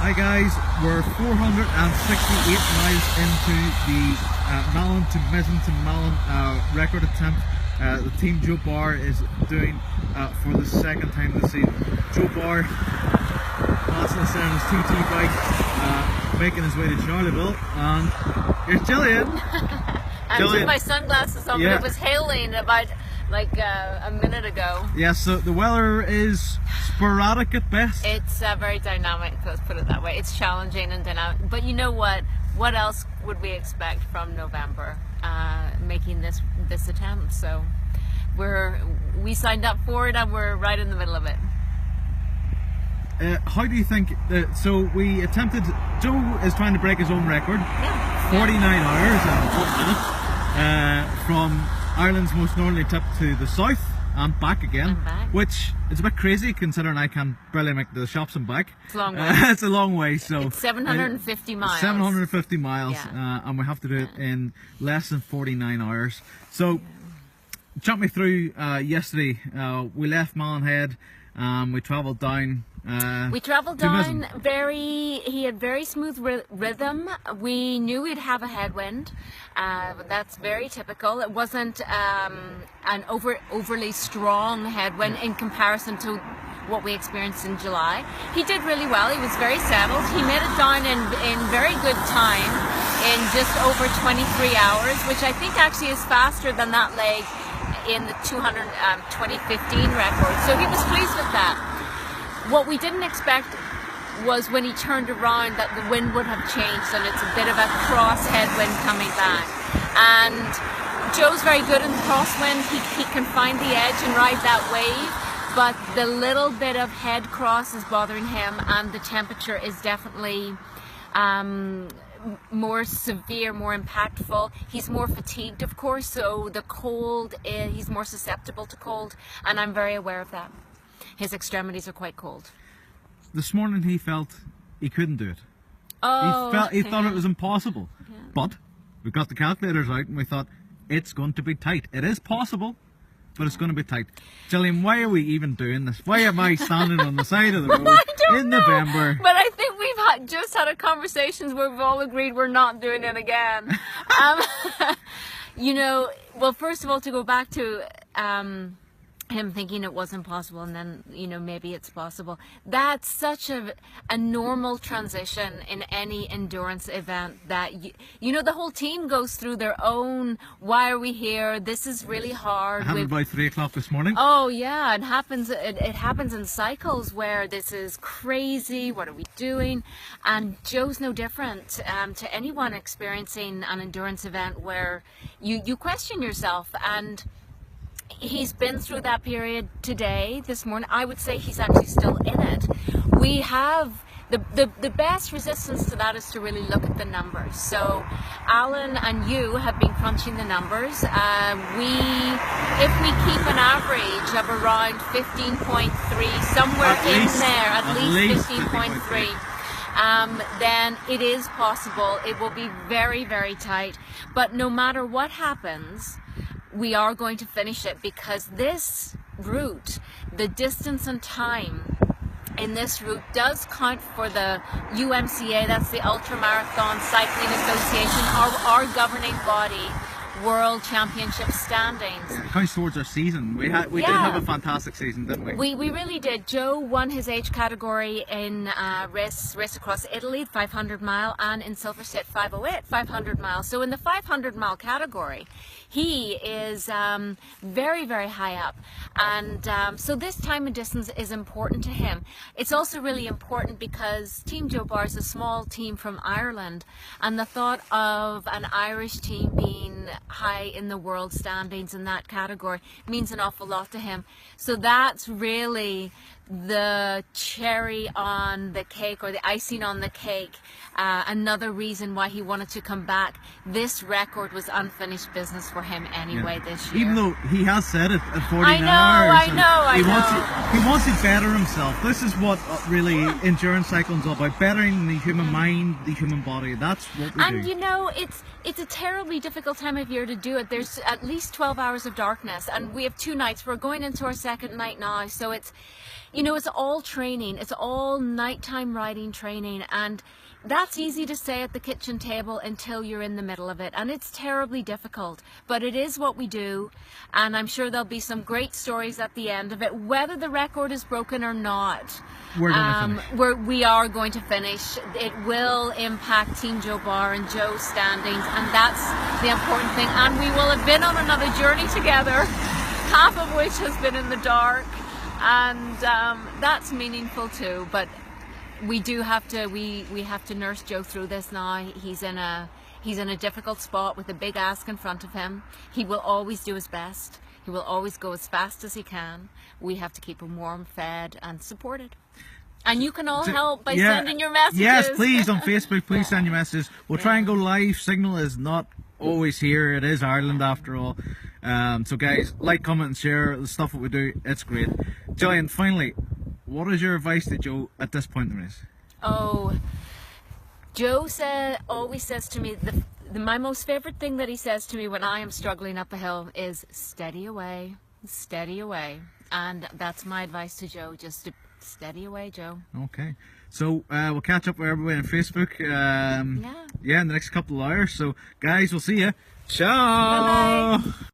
Hi guys, we're 468 miles into the Malin to Mizen to Malin record attempt. The team Joe Barr is doing for the second time this season. Joe Barr, constantly sitting on his TT bike, making his way to Charleville, and here's Gillian. I took my sunglasses on, but it was hailing about like a minute ago. Yeah, so the weather is sporadic at best. It's very dynamic, let's put it that way. It's challenging and dynamic, but you know what? What else would we expect from November making this attempt? So we signed up for it and we're right in the middle of it. How do you think so we attempted, Joe is trying to break his own record, 49 hours and 1 minute, from Ireland's most northerly tip to the south and back again, which is a bit crazy considering I can barely make the shops and back. It's a long way. It's a long way, so it's 750 miles. 750 miles, and we have to do it in less than 49 hours. So jump me through yesterday. We left Malin Head, we travelled down. We travelled down he had very smooth rhythm. We knew we'd have a headwind. That's very typical. It wasn't an overly strong headwind in comparison to what we experienced in July. He did really well. He was very settled. He made it down in very good time, in just over 23 hours, which I think actually is faster than that leg in the 2015 record. So he was pleased with that. What we didn't expect was when he turned around that the wind would have changed and it's a bit of a cross headwind coming back. And Joe's very good in the crosswind. He can find the edge and ride that wave, but the little bit of head cross is bothering him, and the temperature is definitely more severe, more impactful. He's more fatigued, of course, so the cold, he's more susceptible to cold, and I'm very aware of that. His extremities are quite cold. This morning he felt he couldn't do it. Oh, he thought it was impossible. Yeah. But we got the calculators out and we thought it's going to be tight. It is possible, but it's going to be tight. Gillian, why are we even doing this? Why am I standing on the side of the road in November? But I think we've just had a conversation where we've all agreed we're not doing it again. You know, well, first of all, to go back to him thinking it wasn't possible, and then, you know, maybe it's possible. That's such a normal transition in any endurance event, that you know, the whole team goes through their own, why are we here, this is really hard. It happened about 3 o'clock this morning. Oh yeah, it happens in cycles where this is crazy, what are we doing? And Joe's no different to anyone experiencing an endurance event where you question yourself. And he's been through that period today, this morning. I would say he's actually still in it. We have the best resistance to that is to really look at the numbers. So Alan and you have been crunching the numbers. If we keep an average of around 15.3, somewhere in there, at least 15.3, then it is possible. It will be very, very tight. But no matter what happens, we are going to finish it, because this route, the distance and time in this route does count for the UMCA, that's the Ultra Marathon Cycling Association, our governing body, World Championship standings. It counts towards our season. We did have a fantastic season, didn't we? We really did. Joe won his age category in race across Italy, 500 mile, and in Silver State 508, 500 miles. So in the 500 mile category, he is very, very high up. And so this time and distance is important to him. It's also really important because Team Joe Barr is a small team from Ireland, and the thought of an Irish team being high in the world standings in that category means an awful lot to him. So that's really the cherry on the cake, or the icing on the cake. Another reason why he wanted to come back. This record was unfinished business for him anyway this year. Even though he has said it at 49 hours. He wants to better himself. This is what really endurance cycling is all about, bettering the human mind, the human body. That's what we do. And you know, it's a terribly difficult time of year to do it. There's at least 12 hours of darkness, and we have 2 nights. We're going into our second night now, so it's You know, it's all training. It's all nighttime riding training, and that's easy to say at the kitchen table until you're in the middle of it, and it's terribly difficult, but it is what we do, and I'm sure there'll be some great stories at the end of it, whether the record is broken or not. We're going to finish. We are going to finish. It will impact Team Joe Barr and Joe's standings, and that's the important thing, and we will have been on another journey together, half of which has been in the dark, and that's meaningful too. But we do have to we have to nurse Joe through this now. He's in a difficult spot with a big ask in front of him. He will always do his best. He will always go as fast as he can. We have to keep him warm, fed and supported. And you can all help by sending your messages. Yes, please, on Facebook, please send your messages. We'll try and go live. Signal is not always here. It is Ireland after all. So guys, like, comment and share the stuff that we do. It's great. Gillian, finally, what is your advice to Joe at this point in the race? Oh, Joe always says to me, my most favorite thing that he says to me when I am struggling up a hill is steady away, and that's my advice to Joe, just to steady away, Joe. Okay, so we'll catch up with everybody on Facebook in the next couple of hours. So guys, we'll see you. Ciao. Bye-bye.